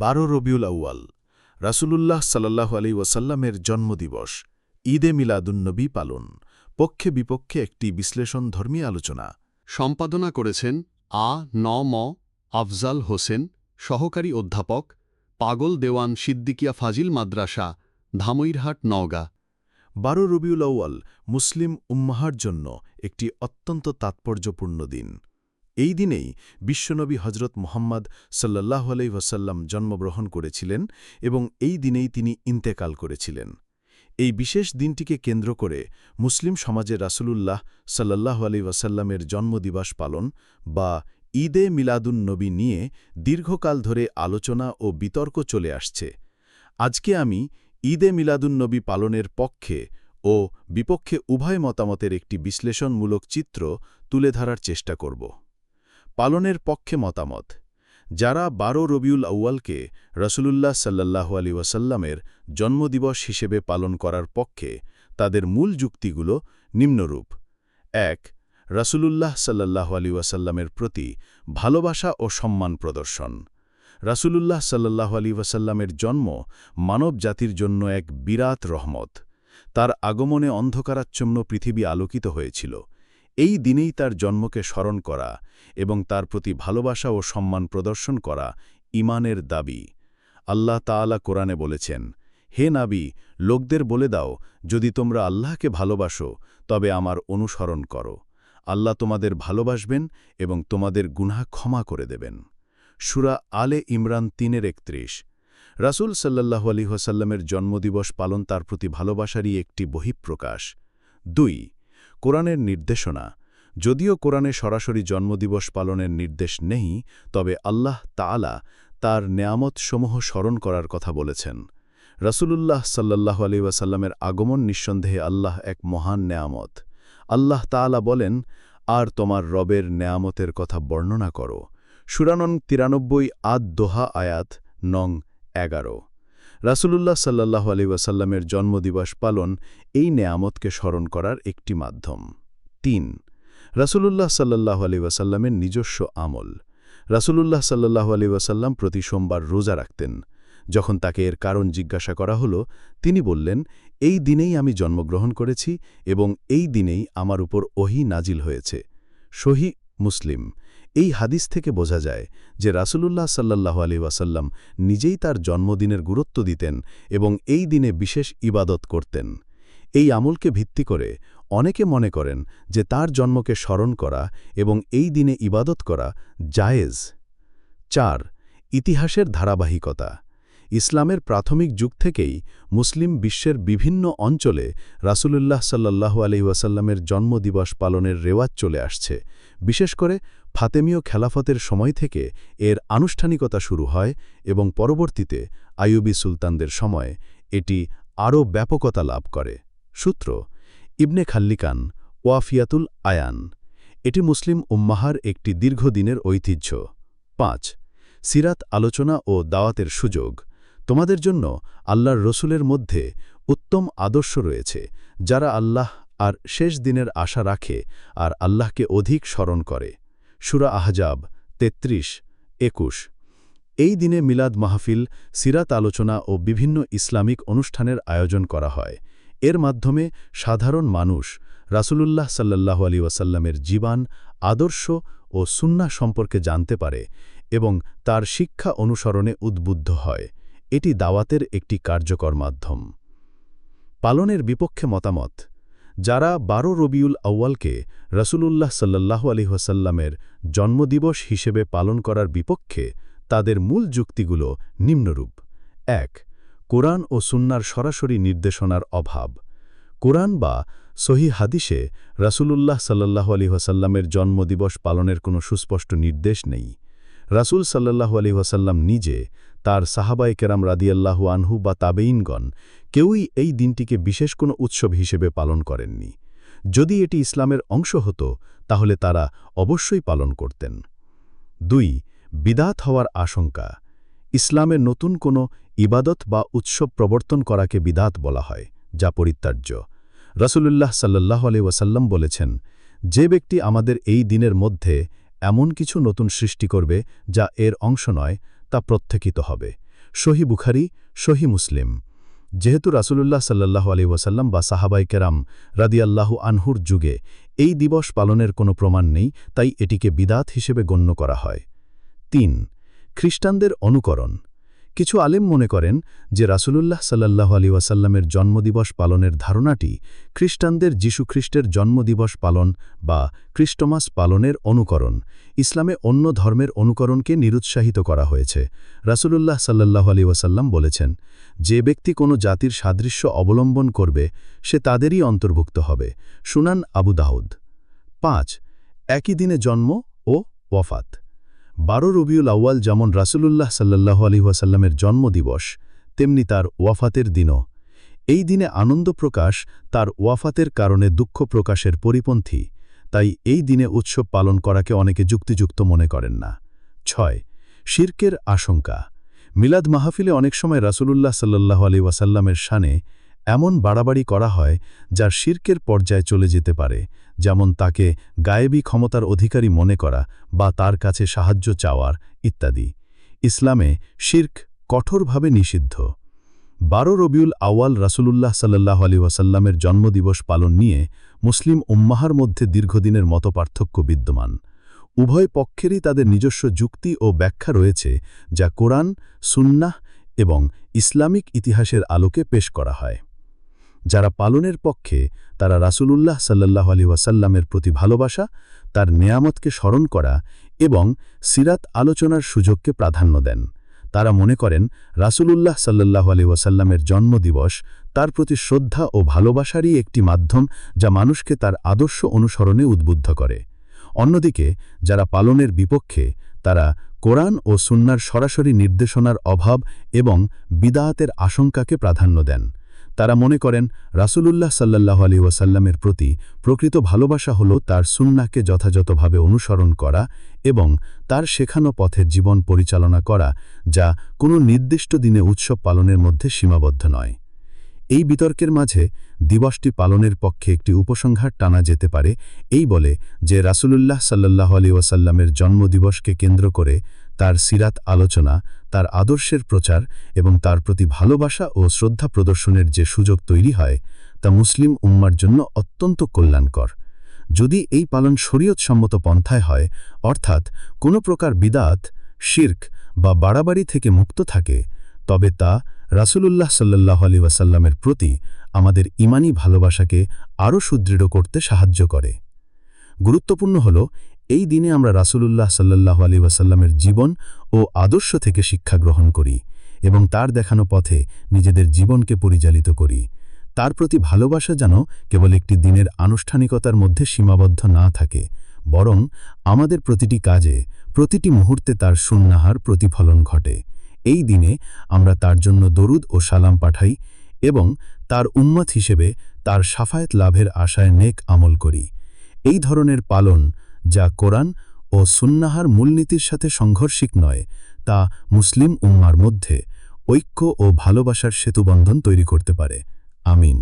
12 রবিউল আউয়াল রাসূলুল্লাহ সাল্লাল্লাহু আলাইহি ওয়াসাল্লামের জন্মদিবস ঈদে মিলাদুন্নবী পালন পক্ষে বিপক্ষে একটি বিশ্লেষণধর্মী আলোচনা সম্পাদনা করেছেন ম আফজাল হোসেন, সহকারী অধ্যাপক, পাগল দেওয়ান সিদ্দিকিয়া ফাজিল মাদ্রাসা, ধামইরহাট, নওগাঁ। 12 রবিউল আউয়াল মুসলিম উম্মাহর জন্য একটি অত্যন্ত তাৎপর্যপূর্ণ দিন। এই দিনেই বিশ্বনবী হজরত মুহাম্মদ সাল্লাল্লাহু আলাইহি ওয়াসাল্লাম জন্মগ্রহণ করেছিলেন এবং এই দিনেই তিনি ইন্তেকাল করেছিলেন। এই বিশেষ দিনটিকে কেন্দ্র করে মুসলিম সমাজে রাসূলুল্লাহ সাল্লাল্লাহু আলাইহি ওয়াসাল্লামের জন্মদিবস পালন বা ঈদে মিলাদুন-নবী নিয়ে দীর্ঘকাল ধরে আলোচনা ও বিতর্ক চলে আসছে। আজকে আমি ঈদে মিলাদুন-নবী পালনের পক্ষে ও বিপক্ষে উভয় মতামতের একটি বিশ্লেষণমূলক চিত্র তুলে ধরার চেষ্টা করব। পালনের পক্ষে মতামত: যারা 12 রবিউল আউয়ালকে রাসূলুল্লাহ সাল্লাল্লাহু আলাইহি ওয়াসাল্লামের জন্মদিবস হিসেবে পালন করার পক্ষে, তাদের মূল যুক্তিগুলো নিম্নরূপ। ১. রাসূলুল্লাহ সাল্লাল্লাহু আলাইহি ওয়াসাল্লামের প্রতি ভালোবাসা ও সম্মান প্রদর্শন। রাসূলুল্লাহ সাল্লাল্লাহু আলাইহি ওয়াসাল্লামের জন্ম মানব জাতির জন্য এক বিরাট রহমত। তার আগমনে অন্ধকারাচ্ছন্ন পৃথিবী আলোকিত হয়েছিল। এই দিনেই তার জন্মকে স্মরণ করা এবং তার প্রতি ভালোবাসা ও সম্মান প্রদর্শন করা ঈমানের দাবি। আল্লাহ তাআলা কোরআনে বলেছেন, হে নাবী, লোকদের বলে দাও, যদি তোমরা আল্লাহকে ভালোবাসো তবে আমার অনুসরণ করো। আল্লাহ তোমাদের ভালোবাসবেন এবং তোমাদের গুনাহ ক্ষমা করে দেবেন। সূরা আলে ইমরান 3:31। রাসূল সাল্লাল্লাহু আলাইহি ওয়াসাল্লামের জন্মদিবস পালন তার প্রতি ভালোবাসারই একটি বহিঃপ্রকাশ। ২. কোরআনের নির্দেশনা। যদিও কোরআনে সরাসরি জন্মদিবস পালনের নির্দেশ নেই, তবে আল্লাহ তাআলা তার নেয়ামতসমূহ স্মরণ করার কথা বলেছেন। রাসূলুল্লাহ সাল্লাল্লাহু আলাইহি ওয়াসাল্লামের আগমন নিঃসন্দেহে আল্লাহ এক মহান নেয়ামত। আল্লাহ তাআলা বলেন, আর তোমার রবের নেয়ামতের কথা বর্ণনা করো। সূরা নং 93 আদ-দোহা আয়াত নং 11। রাসূলুল্লাহ সাল্লাল্লাহু আলাইহি ওয়াসাল্লামের জন্মদিবস পালন এই নেয়ামতকে স্মরণ করার একটি মাধ্যম। ৩. রাসূলুল্লাহ সাল্লাল্লাহু আলাইহি ওয়াসাল্লামের নিজস্ব আমল। রাসূলুল্লাহ সাল্লাল্লাহু আলাইহি ওয়াসাল্লাম প্রতি সোমবার রোজা রাখতেন। যখন তাকে এর কারণ জিজ্ঞাসা করা হলো, তিনি বললেন, এই দিনেই আমি জন্মগ্রহণ করেছি এবং এই দিনেই আমার উপর ওহী নাজিল হয়েছে। সহিহ মুসলিম। এই হাদিস থেকে বোঝা যায় যে রাসূলুল্লাহ সাল্লাল্লাহু আলাইহি ওয়াসাল্লাম নিজেই তার জন্মদিনের গুরুত্ব দিতেন এবং এই দিনে বিশেষ ইবাদত করতেন। এই আমলকে ভিত্তি করে অনেকে মনে করেন যে তার জন্মকে স্মরণ করা এবং এই দিনে ইবাদত করা জায়েজ। ৪. ইতিহাসের ধারাবাহিকতা। ইসলামের প্রাথমিক যুগ থেকেই মুসলিম বিশ্বের বিভিন্ন অঞ্চলে রাসূলুল্লাহ সাল্লাল্লাহু আলাইহি ওয়াসাল্লামের জন্মদিবস পালনের রেওয়াজ চলে আসছে। বিশেষ করে ফাতেমীয় খেলাফতের সময় থেকে এর আনুষ্ঠানিকতা শুরু হয় এবং পরবর্তীতে আইয়ুবী সুলতানদের সময় এটি আরও ব্যাপকতা লাভ করে। সূত্র: ইবনে খাল্লিকান, ওয়াফিয়াতুল আয়ান। এটি মুসলিম উম্মাহার একটি দীর্ঘদিনের ঐতিহ্য। ৫. সিরাত আলোচনা ও দাওয়াতের সুযোগ। তোমাদের জন্য আল্লাহর রসুলের মধ্যে উত্তম আদর্শ রয়েছে, যারা আল্লাহ আর শেষ দিনের আশা রাখে আর আল্লাহকে অধিক স্মরণ করে। সূরা আহজাব 33-21। এই দিনে মিলাদ মাহফিল, সিরাত আলোচনা ও বিভিন্ন ইসলামিক অনুষ্ঠানের আয়োজন করা হয়। এর মাধ্যমে সাধারণ মানুষ রাসূলুল্লাহ সাল্লাল্লাহু আলাইহি ওয়াসাল্লামের জীবন, আদর্শ ও সুন্নাহ সম্পর্কে জানতে পারে এবং তার শিক্ষা অনুসরণে উদ্বুদ্ধ হয়। এটি দাওয়াতের একটি কার্যকর মাধ্যম। পালনের বিপক্ষে মতামত: যারা 12 রবিউল আউয়ালকে রাসূলুল্লাহ সাল্লাল্লাহু আলাইহি ওয়াসাল্লামের জন্মদিবস হিসেবে পালন করার বিপক্ষে, তাদের মূল যুক্তিগুলো নিম্নরূপ। ১. কোরআন ও সুন্নাহর সরাসরি নির্দেশনার অভাব। কোরআন বা সহিহ হাদিসে রাসূলুল্লাহ সাল্লাল্লাহু আলাইহি ওয়াসাল্লামের জন্মদিবস পালনের কোনো সুস্পষ্ট নির্দেশ নেই। রাসূল সাল্লাল্লাহু আলাইহি ওয়াসাল্লাম নিজে, তার সাহাবায়ে কেরাম রাদিয়াল্লাহু আনহু বা তাবেঈনগণ কেউই এই দিনটিকে বিশেষ কোনো উৎসব হিসেবে পালন করেননি। যদি এটি ইসলামের অংশ হতো, তাহলে তারা অবশ্যই পালন করতেন। ২. বিদআত হওয়ার আশঙ্কা। ইসলামের নতুন কোনো ইবাদত বা উৎসব প্রবর্তন করাকে বিদআত বলা হয়, যা পরিত্যাজ্য। রাসূলুল্লাহ সাল্লাল্লাহু আলাইহি ওয়াসাল্লাম বলেছেন, যে ব্যক্তি আমাদের এই দিনের মধ্যে এমন কিছু নতুন সৃষ্টি করবে যা এর অংশ নয়, তা প্রত্যাখ্যিত হবে। সহি বুখারী, সহি মুসলিম। যেহেতু রাসূলুল্লাহ সাল্লাল্লাহু আলাইহি ওয়াসাল্লাম বা সাহাবায়ে কেরাম রাদিয়াল্লাহু আনহুর যুগে এই দিবস পালনের কোনো প্রমাণ নেই, তাই এটিকে বিদআত হিসেবে গণ্য করা হয়। ৩. খ্রিস্টানদের অনুকরণ। কিছু আলেম মনে করেন যে রাসূলুল্লাহ সাল্লাল্লাহু আলাইহি ওয়াসাল্লামের জন্মদিবস পালনের ধারণাটি খ্রিস্টানদের যীশুখ্রিস্টের জন্মদিবস পালন বা ক্রিস্টমাস পালনের অনুকরণ। ইসলামে অন্য ধর্মের অনুকরণকে নিরুৎসাহিত করা হয়েছে। রাসূলুল্লাহ সাল্লাল্লাহু আলাইহি ওয়াসাল্লাম বলেছেন, যে ব্যক্তি কোনো জাতির সাদৃশ্য অবলম্বন করবে সে তাদেরই অন্তর্ভুক্ত হবে। সুনান আবু দাউদ। ৫. একই দিনে জন্ম ও ওয়াফাত। ১২ রবিউল আউয়াল যেমন রাসূলুল্লাহ সাল্লাল্লাহু আলাইহি ওয়াসাল্লামের জন্মদিবস, তেমনি তার ওয়াফাতের দিনও। এই দিনে আনন্দ প্রকাশ তার ওয়াফাতের কারণে দুঃখ প্রকাশের পরিপন্থী, তাই এই দিনে উৎসব পালন করাকে অনেকে যুক্তিযুক্ত মনে করেন না। ৬. শিরকের আশঙ্কা। মিলাদ মাহফিলে অনেক সময় রাসূলুল্লাহ সাল্লাল্লাহু আলাইহি ওয়াসাল্লামের শানে এমন বাড়াবাড়ি করা হয় যার শিরকের পর্যায়ে চলে যেতে পারে, যেমন তাকে গায়েবী ক্ষমতার অধিকারী মনে করা বা তার কাছে সাহায্য চাওয়ার ইত্যাদি। ইসলামে শিরক কঠোরভাবে নিষিদ্ধ। ১২ রবিউল আউয়াল রাসূলুল্লাহ সাল্লাল্লাহু আলাইহি ওয়াসাল্লামের জন্মদিবস পালন নিয়ে মুসলিম উম্মাহর মধ্যে দীর্ঘদিনের মতপার্থক্য বিদ্যমান। উভয় পক্ষেরই তাদের নিজস্ব যুক্তি ও ব্যাখ্যা রয়েছে, যা কোরআন, সুন্নাহ এবং ইসলামিক ইতিহাসের আলোকে পেশ করা হয়। যারা পালনের পক্ষে তারা রাসূলুল্লাহ সাল্লাল্লাহু আলাইহি ওয়াসাল্লামের প্রতি ভালোবাসা, তার নেয়ামতকে স্মরণ করা এবং সিরাত আলোচনার সুযোগকে প্রাধান্য দেন। তারা মনে করেন রাসূলুল্লাহ সাল্লাল্লাহু আলাইহি ওয়াসাল্লামের জন্মদিবস তার প্রতি শ্রদ্ধা ও ভালোবাসারই একটি মাধ্যম, যা মানুষকে তার আদর্শ অনুসরণে উদ্বুদ্ধ করে। অন্যদিকে যারা পালনের বিপক্ষে তারা কোরআন ও সুন্নাহর সরাসরি নির্দেশনার অভাব এবং বিদআতের আশঙ্কাকে প্রাধান্য দেন। তারা মনে করেন রাসূলুল্লাহ সাল্লাল্লাহু আলাইহি ওয়াসাল্লামের প্রতি প্রকৃত ভালোবাসা হল তার সুন্নাহকে যথাযথভাবে অনুসরণ করা এবং তার শেখানো পথের জীবন পরিচালনা করা, যা কোনো নির্দিষ্ট দিনে উৎসব পালনের মধ্যে সীমাবদ্ধ নয়। এই বিতর্কের মাঝে দিবসটি পালনের পক্ষে একটি উপসংহার টানা যেতে পারে এই বলে যে রাসূলুল্লাহ সাল্লাল্লাহু আলাইহি ওয়াসাল্লামের জন্মদিবসকে কেন্দ্র করে তার সিরাত আলোচনা, তার আদর্শের প্রচার এবং তার প্রতি ভালোবাসা ও শ্রদ্ধা প্রদর্শনের যে সুযোগ তৈরি হয় তা মুসলিম উম্মার জন্য অত্যন্ত কল্যাণকর। যদি এই পালন শরীয়তসম্মত পন্থায় হয়, অর্থাৎ কোনো প্রকার বিদআত, শিরক বা বাড়াবাড়ি থেকে মুক্ত থাকে, তবে তা রাসূলুল্লাহ সাল্লাল্লাহু আলাইহি ওয়াসাল্লামের প্রতি আমাদের ঈমানী ভালোবাসাকে আরও সুদৃঢ় করতে সাহায্য করে। গুরুত্বপূর্ণ হল, এই দিনে আমরা রাসূলুল্লাহ সাল্লাল্লাহু আলাইহি ওয়াসাল্লামের জীবন ও আদর্শ থেকে শিক্ষা গ্রহণ করি এবং তার দেখানো পথে নিজেদের জীবনকে পরিচালিত করি। তার প্রতি ভালোবাসা যেন কেবল একটি দিনের আনুষ্ঠানিকতার মধ্যে সীমাবদ্ধ না থাকে, বরং আমাদের প্রতিটি কাজে, প্রতিটি মুহূর্তে তার সুন্নাহার প্রতিফলন ঘটে। এই দিনে আমরা তার জন্য দরুদ ও সালাম পাঠাই এবং তার উম্মত হিসেবে তার শাফায়েত লাভের আশায় নেক আমল করি। এই ধরনের পালন, যা কোরআন ও সুন্নাহার মূলনীতির সাথে সংঘর্ষিক নয়, তা মুসলিম উম্মার মধ্যে ঐক্য ও ভালোবাসার সেতুবন্ধন তৈরি করতে পারে। আমিন।